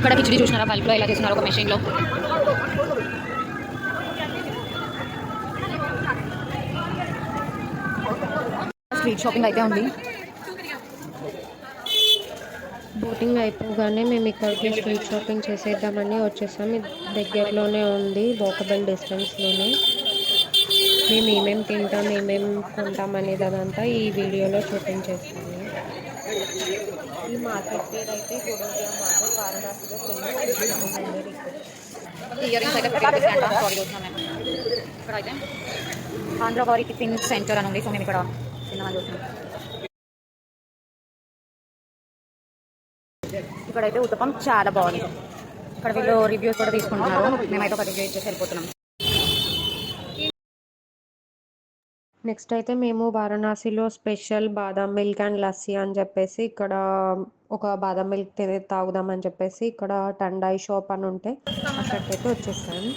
ఇక్కడ కిచిడి చూసినారా బల్క్లో ఎలా చేస్తున్నారు ఒక మెషిన్లో. స్ట్రీట్ షాపింగ్ అయితే ఉంది. బోటింగ్ అయిపోగానే మేము ఇక్కడికి స్ట్రీట్ షాపింగ్ చేసేద్దామని వచ్చేసాం. దగ్గరలోనే ఉంది, వాకబుల్ డిస్టెన్స్లోనే. మేము ఏమేమి తింటాం, ఏమేమి కొంటాం అనేది అదంతా ఈ వీడియోలో చూపించేస్తాము. ఈ మార్కెట్ పేరు అయితే గోడోలియా మార్కెట్, వారణాసిలో ఇయర్ రింగ్స్ అయితే ఇక్కడ అయితే ఆంధ్రవారి టిఫిన్ సెంటర్ అని ఉంది. సో మేము ఇక్కడ తిన్నామని చూస్తున్నాం. ఇక్కడైతే ఉత్తపం చాలా బాగుంది. ఇక్కడ వీళ్ళు రివ్యూస్ కూడా తీసుకుంటున్నారు. మేమైతే ఒక రివ్యూ ఇచ్చేసి వెళ్ళిపోతున్నాం. నెక్స్ట్ అయితే మేము వారణాసిలో స్పెషల్ బాదం మిల్క్ అండ్ లస్సీ అని చెప్పేసి ఇక్కడ ఒక బాదం మిల్క్ తాగుదామని చెప్పేసి ఇక్కడ టండాయి షాప్ అని ఉంటే అక్కడికైతే వచ్చేసాను.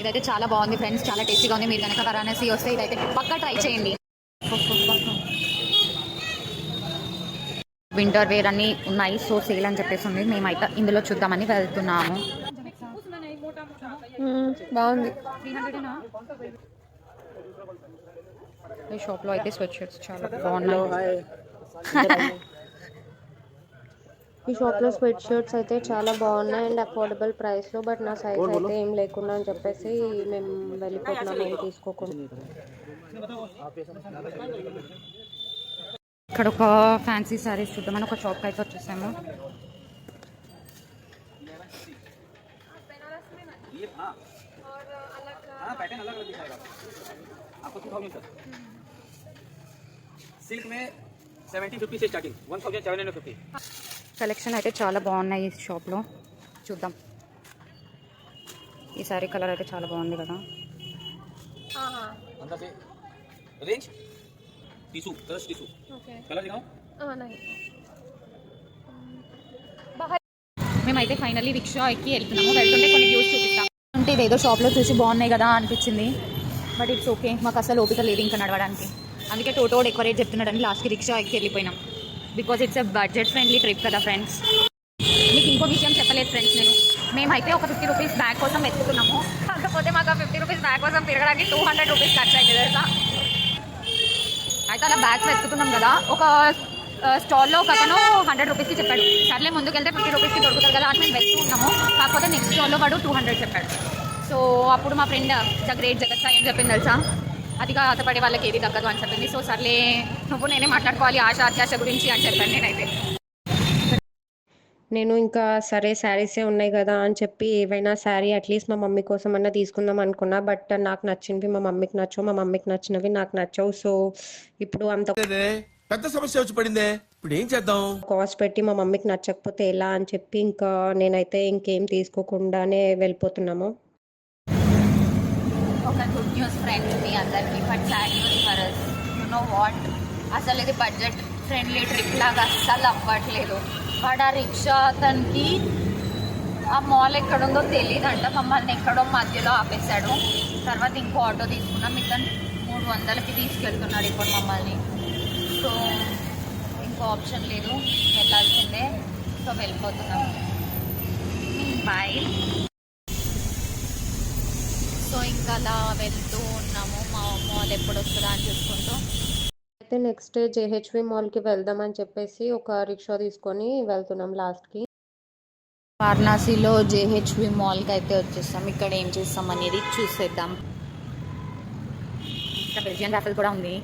ఇదైతే చాలా బాగుంది ఫ్రెండ్స్, చాలా టేస్టీగా ఉంది. మీరు కనుక వారణాసి వస్తే ఇదైతే పక్కా ట్రై చేయండి. వింటర్ వేర్ అన్నీ ఉన్నాయి, సో సేల్ అని చెప్పేసి ఉంది. మేమైతే ఇందులో చూద్దామని వెళ్తున్నాము. బాగుంది. ఈ షాప్లో అయితే స్వెట్ షర్ట్స్ చాలా బాగున్నాయి. ఈ షాప్లో స్వెట్ షర్ట్స్ అయితే చాలా బాగున్నాయి అండ్ అఫోర్డబుల్ ప్రైస్లో. బట్ నా సైజ్ అయితే ఏం లేకుండా అని చెప్పేసి మేము వెళ్ళిపోతున్నాం ఏం తీసుకోకుండా. ఇక్కడ ఒక ఫ్యాన్సీ సారీస్ చూద్దామని ఒక షాప్కి అయితే వచ్చేసాము. కలెక్షన్ అయితే చాలా బాగున్నాయి ఈ షాప్లో. చూద్దాం. ఈ సారీ కలర్ అయితే చాలా బాగుంది కదా. మేమైతే ఫైనల్లీ రిక్షా ఎక్కి వెళ్తున్నాము. వెళ్తుంటే కొన్ని వ్యూస్ చూపిస్తాం. అంటే ఇదేదో షాప్లో చూసి బాగున్నాయి కదా అనిపించింది. బట్ ఇట్స్ ఓకే, మాకు అసలు ఓపిక లేదు ఇంకా నడవడానికి. అందుకే టోటోడ్ ఎక్కువ రేట్ చెప్తున్నాడని లాస్ట్కి రిక్షా ఎక్కి వెళ్ళిపోయినాం. Because it's a budget friendly trip కదా ఫ్రెండ్స్. మీకు ఇంకో విషయం చెప్పలేదు ఫ్రెండ్స్, మేమైతే ఒక 50 రూపీస్ బ్యాగ్ కోసం వెతుకుతున్నాము. కాకపోతే మాకు ఆ 50 రూపీస్ బ్యాగ్ కోసం తిరగడానికి 200 రూపీస్ ఖర్చు అయింది తెలుసా. అయితే అలా బ్యాగ్స్ వెతుకుతున్నాం కదా, ఒక స్టాల్లో ఒక అతను 100 రూపీస్కి చెప్పాడు. సర్లే ముందుకెళ్తే 50 రూపీస్కి దొరుకుతుంది కదా అని మేము వెతుకున్నాము. కాకపోతే నెక్స్ట్ స్టాల్లో వాడు 200 చెప్పాడు. సో అప్పుడు మా ఫ్రెండ్ ద గ్రేట్ జగత్ సాయి అని చెప్పింది తెలుసా. అదిగా ఆశపడే వాళ్ళకి ఏది తగ్గదు అని చెప్పింది. సో సర్లే నువ్వు నేనే మాట్లాడుకోవాలి ఆశ అత్యాశ గురించి అని చెప్పాను నేనైతే. నేను ఇంకా సరే శారీసే ఉన్నాయి కదా అని చెప్పి ఏవైనా శారీ అట్లీస్ట్ మా మమ్మీ కోసం అన్నా తీసుకుందాం అనుకున్నా. బట్ నాకు నచ్చినవి మా మమ్మీకి నచ్చవు, మా మమ్మీకి నచ్చినవి నాకు నచ్చవు. సో ఇప్పుడు అంత పెద్ద సమస్య వచ్చి పడిందే, ఇప్పుడు ఏం చేద్దాం? కాస్ట్ పెట్టి మా మమ్మీకి నచ్చకపోతే ఎలా అని చెప్పి ఇంకా నేనైతే ఇంకేం తీసుకోకుండానే వెళ్ళిపోతున్నాము. ఒక గుడ్ న్యూస్ ఫ్రెండ్స్ మీ అందరికీ, but sad news for us. You know what, అసలు ఇది బడ్జెట్ ఫ్రెండ్లీ ట్రిప్ లాగా అస్సలు అవ్వట్లేదు. వాడు ఆ రిక్షా అతనికి ఆ మాల్ ఎక్కడుందో తెలియదంట, మమ్మల్ని ఎక్కడో మధ్యలో ఆపేశాడు. తర్వాత ఇంకో ఆటో తీసుకున్నాం, ఇతను 300కి తీసుకెళ్తున్నాడు ఇప్పుడు మమ్మల్ని. సో ఇంకో ఆప్షన్ లేదు, వెళ్ళాల్సిందే. సో వెళ్ళిపోతున్నాం. బాయ్. సో ఇంకా అలా వెళ్తూ ఉన్నాము, మా మాల్ ఎప్పుడు వస్తుందా అని చూసుకుంటూ. అయితే నెక్స్ట్ డే జేహెచ్వి మాల్కి వెళ్దామని చెప్పేసి ఒక రిక్షా తీసుకొని వెళ్తున్నాం లాస్ట్కి. వారణాసిలో జేహెచ్వి మాల్కి అయితే వచ్చేస్తాం. ఇక్కడ ఏం చేస్తాం అనేది చూసేద్దాం. ఇక్కడ బెల్జియన్ రాఫెల్ కూడా ఉంది.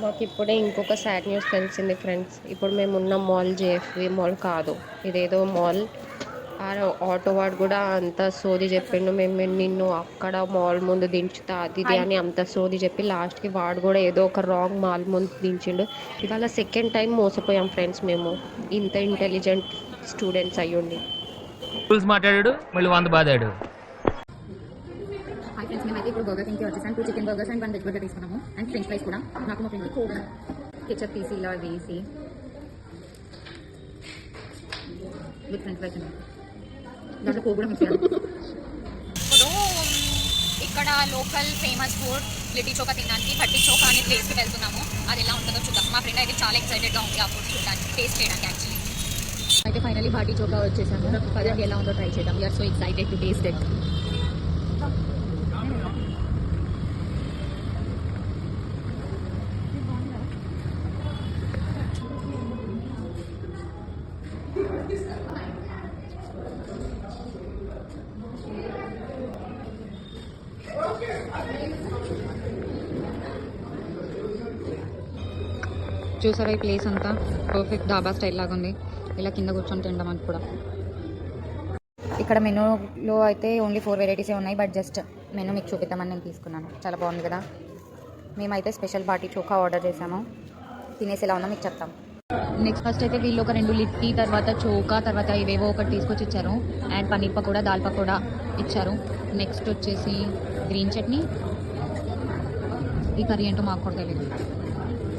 మాకు ఇప్పుడే ఇంకొక సాడ్ న్యూస్ తెలిసింది ఫ్రెండ్స్. ఇప్పుడు మేము ఉన్న మాల్ జేఎఫ్వి మాల్ కాదు, ఇదేదో మాల్. ఆ ఆటో వాడు కూడా అంత సోది చెప్పిండు, మేము నిన్ను అక్కడ మాల్ ముందు దించుతా అది ఇది అని అంత సోది చెప్పి లాస్ట్కి వాడు కూడా ఏదో ఒక రాంగ్ మాల్ ముందు దించిండు. ఇవాళ సెకండ్ టైం మోసపోయాం ఫ్రెండ్స్ మేము, ఇంత ఇంటెలిజెంట్ స్టూడెంట్స్ అయ్యుండి. మాట్లాడాడు మళ్ళీ 100 బాదాడు. ఫ్రెండ్స్ మేమైతే ఇప్పుడు బర్గర్ కింగ్కి వచ్చేసాను 2 chicken burgers and 1 veg burger తీసుకున్నాము అండ్ ఫ్రెంచ్ ఫ్రైస్ కూడా నాకు మా ఫ్రెండ్కి కోక్ కెచప్ తీసి ఇలా వేసి విత్ ఫ్రెంచ్ ఫ్రైస్ ఉన్నాయి దాంట్లో కోక్ కూడా మిక్స్ చేయాలి. ఇప్పుడు ఇక్కడ లోకల్ ఫేమస్ ఫుడ్ లిటీ చోకా తినడానికి భట్టి చోకా అనే ప్లేస్కి వెళ్తున్నాము. అది ఎలా ఉంటుందో చూద్దాం. మా ఫ్రెండ్ అయితే చాలా ఎక్సైటెడ్గా ఉంది ఆ ఫుడ్ చూడడానికి, టేస్ట్ చేయడానికి యాక్చువల్లీ. అయితే ఫైనల్లీ భాటీ చోకా వచ్చేసాము. పదండి ఎలా ఉందో ట్రై చేద్దాం. We're so excited to taste it. చూసారా ఈ ప్లేస్ అంతా పర్ఫెక్ట్ డాబా స్టైల్ లాగా ఉంది. ఇలా కింద కూర్చొని తినడానికి కూడా. ఇక్కడ మెనూలో అయితే ఓన్లీ 4 వెరైటీసే ఉన్నాయి. బట్ జస్ట్ మెనూ మీకు చూపిద్దామని నేను తీసుకున్నాను. చాలా బాగుంది కదా. మేమైతే స్పెషల్ బాటీ చోకా ఆర్డర్ చేసాము. తినేసి ఎలా ఉందో మీకు చెప్తాం. నెక్స్ట్ ఫస్ట్ అయితే వీళ్ళు ఒక 2 లిట్టి, తర్వాత చోకా, తర్వాత ఇవేవో ఒకటి తీసుకొచ్చి ఇచ్చారు. అండ్ పన్నీర్ పకోడా, దాల్ పకోడా ఇచ్చారు. నెక్స్ట్ వచ్చేసి గ్రీన్ చట్నీ. ఈ కర్రీ ఏంటో మాకు కూడా తెలియదు.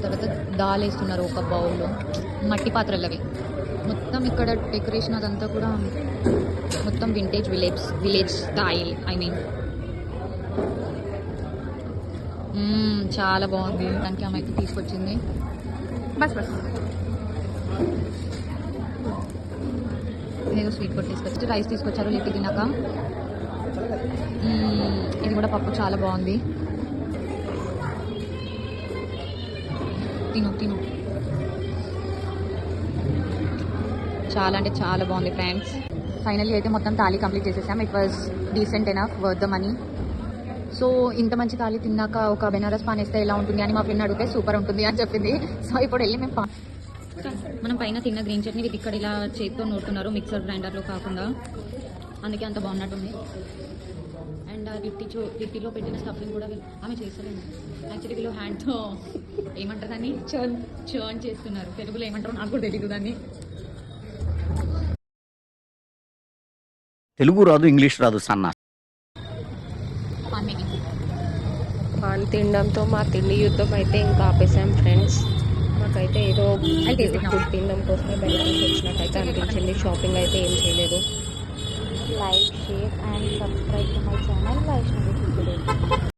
తర్వాత దాల్ వేస్తున్నారు ఒక బౌల్లో, మట్టి పాత్రలు అవి. మొత్తం ఇక్కడ డెకరేషన్ అదంతా కూడా మొత్తం vintage village style. I mean చాలా బాగుంది. దానికి ఆమె అయితే తీసుకొచ్చింది. బస్ ఏదో స్వీట్ కూడా తీసుకొచ్చి రైస్ తీసుకొచ్చారు లిట్టి తిన్నాక. ఇది కూడా పప్పు చాలా బాగుంది. తిను చాలా అంటే చాలా బాగుంది ఫ్రెండ్స్. ఫైనల్లీ అయితే మొత్తం థాలీ కంప్లీట్ చేసేసాం. It was decent enough, worth the money. So ఇంత మంచి థాలీ తిన్నాక ఒక బెనారస్ పాన్ వేస్తే ఎలా ఉంటుంది అని మా ఫ్రెండ్ అడిగితే సూపర్ ఉంటుంది అని చెప్పింది. సో ఇప్పుడు వెళ్ళి మేము మనం పైన తిన్న గ్రీన్ చట్నీ ఇది ఇక్కడ ఇలా చేతితో నూరుతున్నారు, మిక్సర్ గ్రైండర్లో కాకుండా. అందుకే అంత బాగున్నట్టుంది. అండ్ ఆ లిట్టిలో పెట్టిన స్టఫింగ్ కూడా ఆమె చేస్తలేదు. యాక్చువల్లీ వీళ్ళు హ్యాండ్తో ఏమంటారు దాన్ని చర్న్ చేస్తున్నారు. తెలుగులో ఏమంటారో నాకు కూడా తెలియదు దాన్ని. తెలుగు రాదు, ఇంగ్లీష్ రాదు సన్నా. పాన్ తినడంతో మా తిండి యుద్ధం అయితే ఇంకా ఆపేసాం ఫ్రెండ్స్. మాకైతే ఏదో ఫుడ్ తినడం కోసమే బయటకు వచ్చినట్టయితే అనిపించింది. షాపింగ్ అయితే ఏం చేయలేదు. Like, share and subscribe to my channel Vaishnavi.